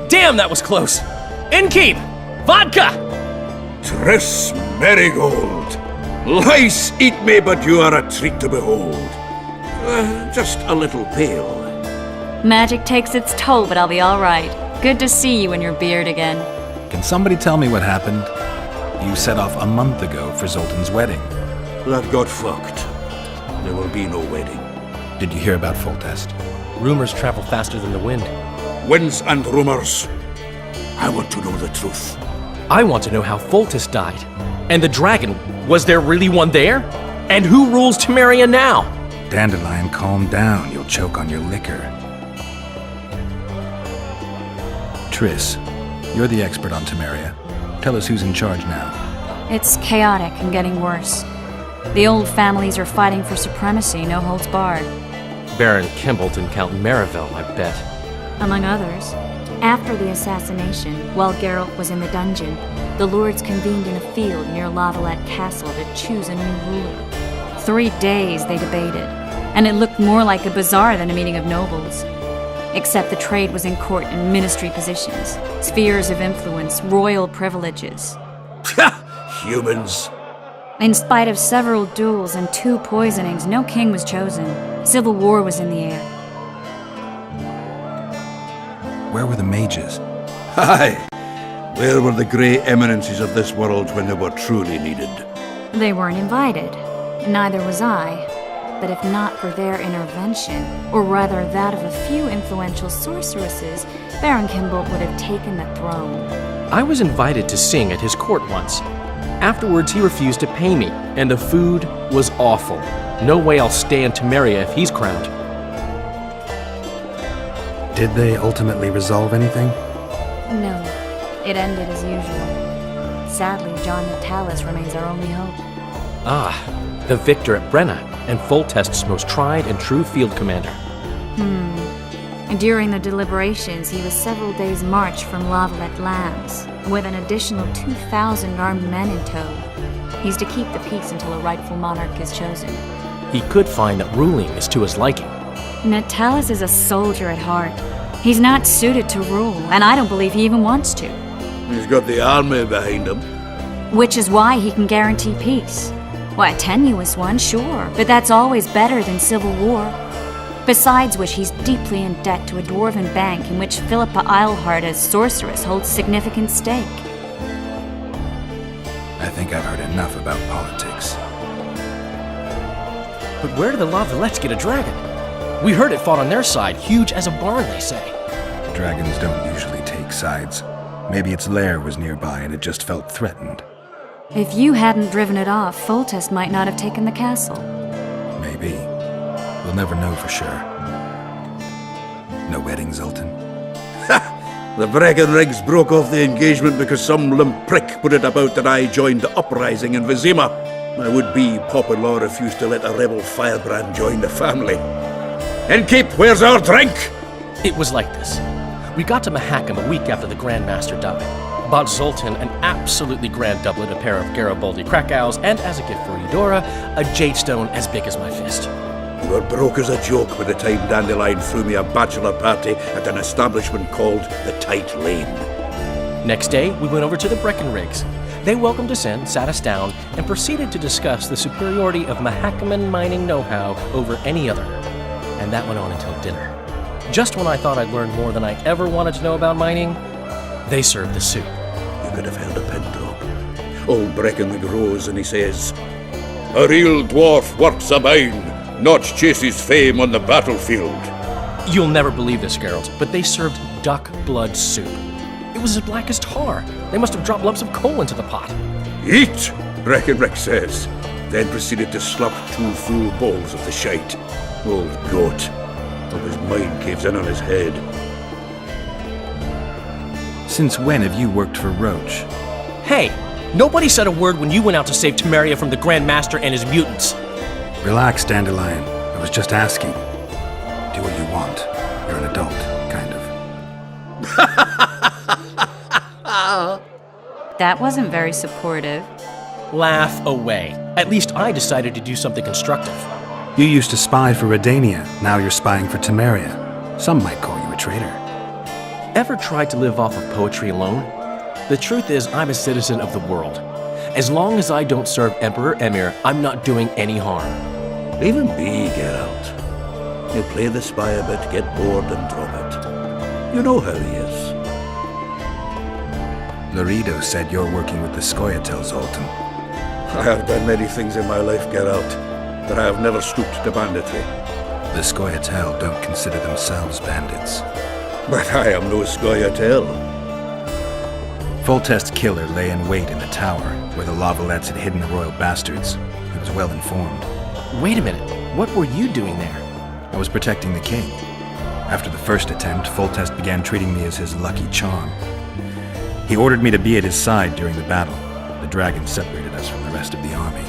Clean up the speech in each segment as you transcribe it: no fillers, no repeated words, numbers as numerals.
Damn, that was close. Innkeep! Vodka! Triss Marigold! Lice eat me, but you are a treat to behold. Just a little pale. Magic takes its toll, but I'll be all right. Good to see you in your beard again. Can somebody tell me what happened? You set off a month ago for Zoltan's wedding. That got fucked. There will be no wedding. Did you hear about Foltest? Rumors travel faster than the wind. Winds and rumors. I want to know the truth. I want to know how Foltest died. And the dragon, was there really one there? And who rules Temeria now? Dandelion, calm down. You'll choke on your liquor. Triss, you're the expert on Temeria. Tell us who's in charge now. It's chaotic and getting worse. The old families are fighting for supremacy, no holds barred. Baron Kimbolt and Count Marivel, I bet. Among others. After the assassination, while Geralt was in the dungeon, the lords convened in a field near Lavalette Castle to choose a new ruler. 3 days they debated, and it looked more like a bazaar than a meeting of nobles. Except the trade was in court and ministry positions, spheres of influence, royal privileges. Humans. In spite of several duels and 2 poisonings, no king was chosen. Civil war was in the air. Where were the mages? Aye. Where were the grey eminences of this world when they were truly needed? They weren't invited. Neither was I. But if not for their intervention, or rather that of a few influential sorceresses, Baron Kimbolt would have taken the throne. I was invited to sing at his court once. Afterwards, he refused to pay me, and the food was awful. No way I'll stay in Temeria if he's crowned. Did they ultimately resolve anything? No, it ended as usual. Sadly, John Natalis remains our only hope. Ah, the victor at Brenna, and Foltest's most tried and true field commander. During the deliberations, he was several days' march from Lavalette Lands, with an additional 2,000 armed men in tow. He's to keep the peace until a rightful monarch is chosen. He could find that ruling is to his liking. Natalis is a soldier at heart. He's not suited to rule, and I don't believe he even wants to. He's got the army behind him. Which is why he can guarantee peace. Why, a tenuous one, sure, but that's always better than civil war. Besides which, he's deeply in debt to a dwarven bank in which Philippa Eilhart as sorceress holds significant stake. I think I've heard enough about politics. But where do the Lavalettes get a dragon? We heard it fought on their side, huge as a barn, they say. Dragons don't usually take sides. Maybe its lair was nearby and it just felt threatened. If you hadn't driven it off, Foltest might not have taken the castle. Maybe. We'll never know for sure. No wedding, Zoltan? The Breckenrigs broke off the engagement because some limp prick put it about that I joined the uprising in Vizima. My would-be pop-in-law refused to let a rebel firebrand join the family. Innkeep, where's our drink? It was like this. We got to Mahakam a week after the Grand Master died. Bought Zoltan an absolutely grand doublet, a pair of Garibaldi Krakows, and as a gift for Eudora, a jade stone as big as my fist. You were broke as a joke by the time Dandelion threw me a bachelor party at an establishment called the Tight Lane. Next day, we went over to the Breckenrigs. They welcomed us in, sat us down, and proceeded to discuss the superiority of Mahakaman mining know-how over any other. And that went on until dinner. Just when I thought I'd learned more than I ever wanted to know about mining, they served the soup. You could have heard a pin drop. Old Breckenrig rose and he says, "A real dwarf works a mine, not chases fame on the battlefield." You'll never believe this, Geralt, but they served duck blood soup. It was as black as tar. They must have dropped lumps of coal into the pot. "Eat," Breckenrig says, then proceeded to slurp 2 full bowls of the shite. Old goat. Hope his mind caves in on his head. Since when have you worked for Roach? Hey, nobody said a word when you went out to save Temeria from the Grand Master and his mutants. Relax, Dandelion. I was just asking. Do what you want. You're an adult, kind of. That wasn't very supportive. Laugh away. At least I decided to do something constructive. You used to spy for Redania. Now you're spying for Temeria. Some might call you a traitor. ever tried to live off of poetry alone? The truth is, I'm a citizen of the world. As long as I don't serve Emperor Emir, I'm not doing any harm. Leave him be, Geralt. You play the spy a bit, get bored and drop it. You know how he is. Laredo said you're working with the Scoia'tael, Zoltan. I have done many things in my life, Geralt, but I have never stooped to banditry. The Scoia'tael don't consider themselves bandits. But I am no Scoia'tael. Foltest's killer lay in wait in the tower, where the Lavalettes had hidden the royal bastards. He was well informed. Wait a minute, what were you doing there? I was protecting the king. After the first attempt, Foltest began treating me as his lucky charm. He ordered me to be at his side during the battle. The dragon separated us from the rest of the army.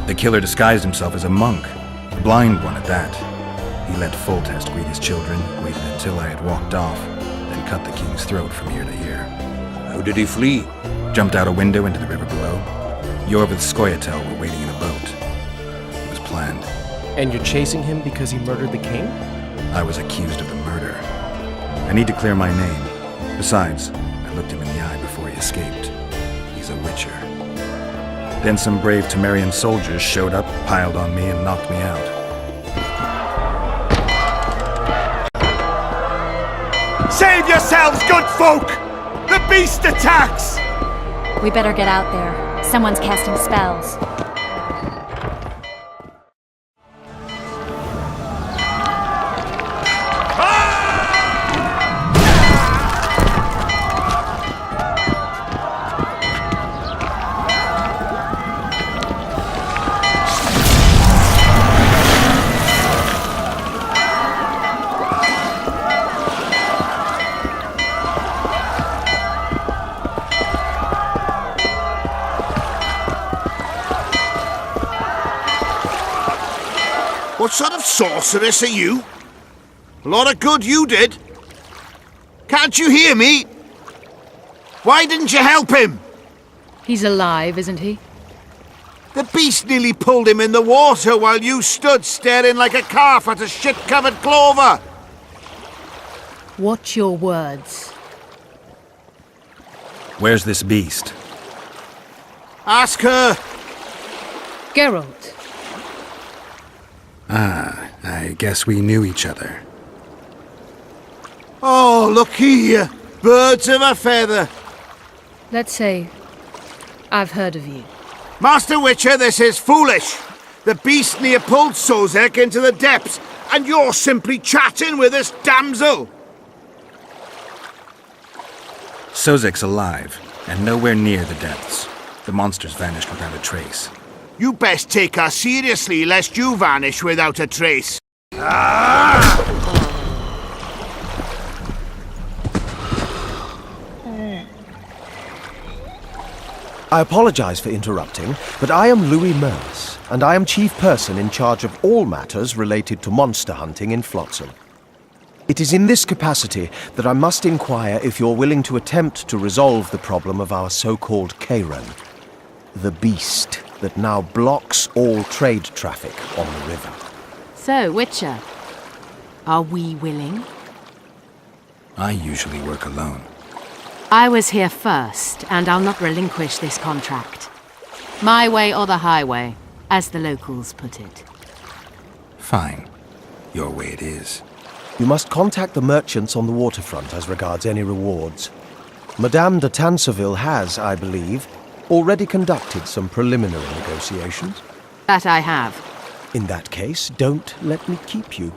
The killer disguised himself as a monk, a blind one at that. He let Foltest greet his children, waited until I had walked off, then cut the king's throat from ear to ear. How did he flee? Jumped out a window into the river below. Yorvith's Scoia'tael were waiting in a boat. It was planned. And you're chasing him because he murdered the king? I was accused of the murder. I need to clear my name. Besides, I looked him in the eye before he escaped. He's a witcher. Then some brave Temerian soldiers showed up, piled on me, and knocked me out. Save yourselves, good folk! The beast attacks! We better get out there. Someone's casting spells. What sort of sorceress are you? A lot of good you did. Can't you hear me? Why didn't you help him? He's alive, isn't he? The beast nearly pulled him in the water while you stood staring like a calf at a shit-covered clover. Watch your words. Where's this beast? Ask her. Geralt, I guess we knew each other. Oh, look here. Birds of a feather. let's say I've heard of you. Master Witcher, this is foolish. The beast near pulled Sozek into the depths, and you're simply chatting with this damsel. Sozek's alive, and nowhere near the depths. The monsters vanished without a trace. You best take her seriously, lest you vanish without a trace. I apologize for interrupting, but I am Louis Merce, and I am chief person in charge of all matters related to monster hunting in Flotsam. It is in this capacity that I must inquire if you're willing to attempt to resolve the problem of our so-called Karen, the beast that now blocks all trade traffic on the river. So, Witcher, are we willing? I usually work alone. I was here first, and I'll not relinquish this contract. My way or the highway, as the locals put it. Fine. Your way it is. You must contact the merchants on the waterfront as regards any rewards. Madame de Tanseville has, I believe, already conducted some preliminary negotiations. That I have. In that case, don't let me keep you.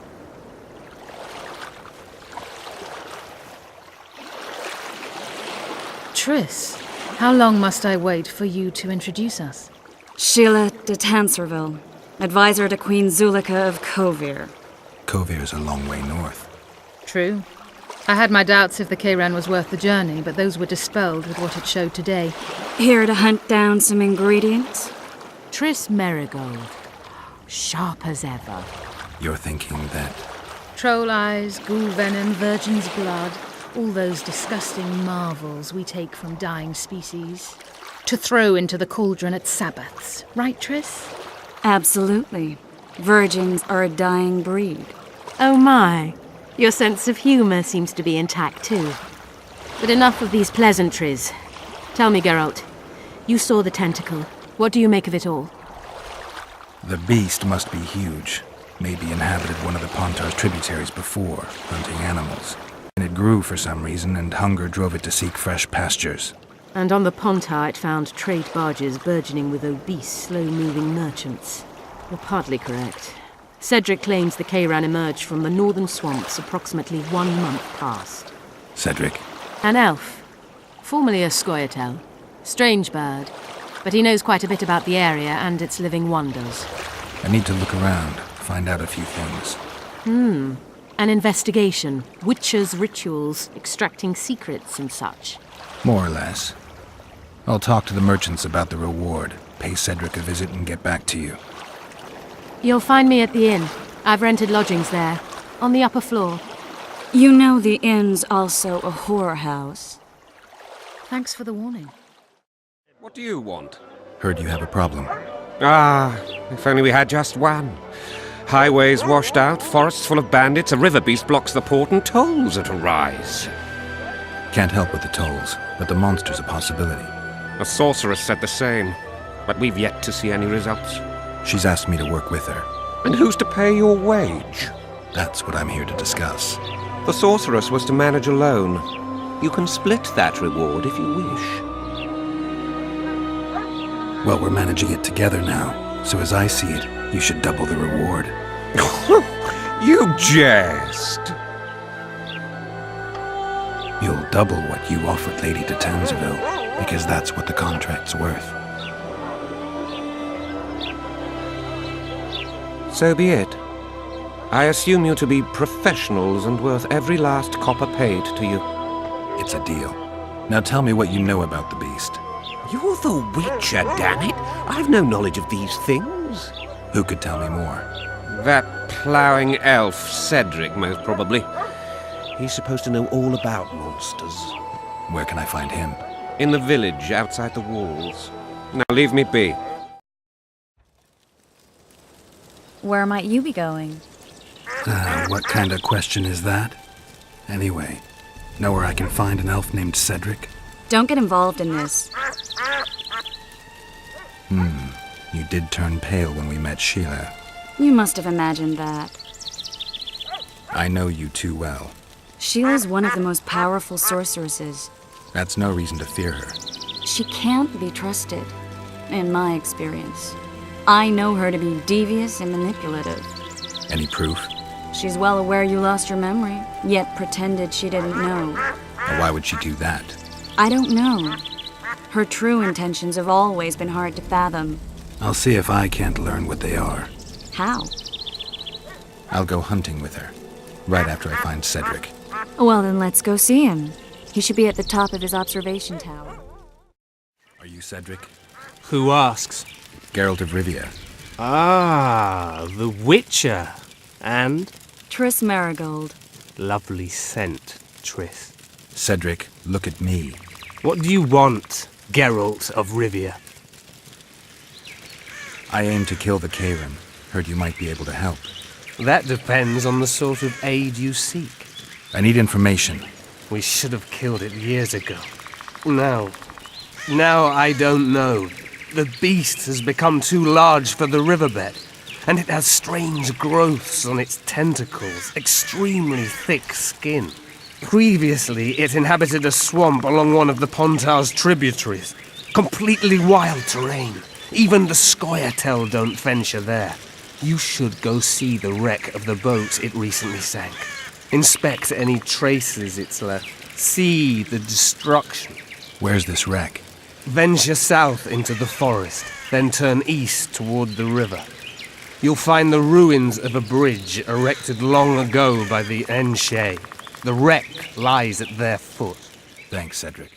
Triss, how long must I wait for you to introduce us? Sheila de Tanserville, advisor to Queen Zulika of Kovir. Kovir's a long way north. True. I had my doubts if the Kayran was worth the journey, but those were dispelled with what it showed today. Here to hunt down some ingredients? Triss Merigold. Sharp as ever. You're thinking that... Troll eyes, ghoul venom, virgin's blood, all those disgusting marvels we take from dying species, to throw into the cauldron at Sabbaths. Right, Triss? Absolutely. Virgins are a dying breed. Oh my. Your sense of humour seems to be intact too. But enough of these pleasantries. Tell me, Geralt, you saw the tentacle. What do you make of it all? The beast must be huge. Maybe inhabited one of the Pontar's tributaries before, hunting animals. And it grew for some reason, and hunger drove it to seek fresh pastures. And on the Pontar it found trade barges burgeoning with obese, slow-moving merchants. You're partly correct. Cedric claims the Kayran emerged from the northern swamps approximately 1 month past. Cedric? An elf. Formerly a Scoia'tael. Strange bird. But he knows quite a bit about the area and its living wonders. I need to look around, find out a few things. An investigation. Witches' rituals, extracting secrets and such. More or less. I'll talk to the merchants about the reward, pay Cedric a visit and get back to you. You'll find me at the inn. I've rented lodgings there, on the upper floor. You know the inn's also a whorehouse. Thanks for the warning. What do you want? Heard you have a problem. Ah, if only we had just one. Highways washed out, forests full of bandits, a river beast blocks the port, and tolls at a rise. Can't help with the tolls, but the monster's a possibility. A sorceress said the same, but we've yet to see any results. She's asked me to work with her. And who's to pay your wage? That's what I'm here to discuss. The sorceress was to manage alone. You can split that reward if you wish. Well, we're managing it together now, so as I see it, you should double the reward. You jest! You'll double what you offered Lady de Tanzeville, because that's what the contract's worth. So be it. I assume you to be professionals and worth every last copper paid to you. It's a deal. Now tell me what you know about the beast. You're the Witcher, damn it! I've no knowledge of these things. Who could tell me more? That ploughing elf, Cedric, most probably. He's supposed to know all about monsters. Where can I find him? In the village, outside the walls. Now leave me be. Where might you be going? What kind of question is that? Anyway, know where I can find an elf named Cedric? Don't get involved in this. You did turn pale when we met Sheila. You must have imagined that. I know you too well. Sheila's one of the most powerful sorceresses. That's no reason to fear her. She can't be trusted, in my experience. I know her to be devious and manipulative. Any proof? She's well aware you lost your memory, yet pretended she didn't know. Or why would she do that? I don't know. Her true intentions have always been hard to fathom. I'll see if I can't learn what they are. How? I'll go hunting with her, right after I find Cedric. Well, then let's go see him. He should be at the top of his observation tower. Are you Cedric? Who asks? Geralt of Rivia. Ah, the Witcher. And? Triss Marigold. Lovely scent, Triss. Cedric, look at me. What do you want, Geralt of Rivia? I aim to kill the Kayran. Heard you might be able to help. That depends on the sort of aid you seek. I need information. We should have killed it years ago. Now I don't know. The beast has become too large for the riverbed, and it has strange growths on its tentacles, extremely thick skin. Previously, it inhabited a swamp along one of the Pontar's tributaries. Completely wild terrain. Even the Scoia'tael don't venture there. You should go see the wreck of the boat it recently sank. Inspect any traces it's left. See the destruction. Where's this wreck? Venture south into the forest, then turn east toward the river. You'll find the ruins of a bridge erected long ago by the Enshe. The wreck lies at their foot. Thanks, Cedric.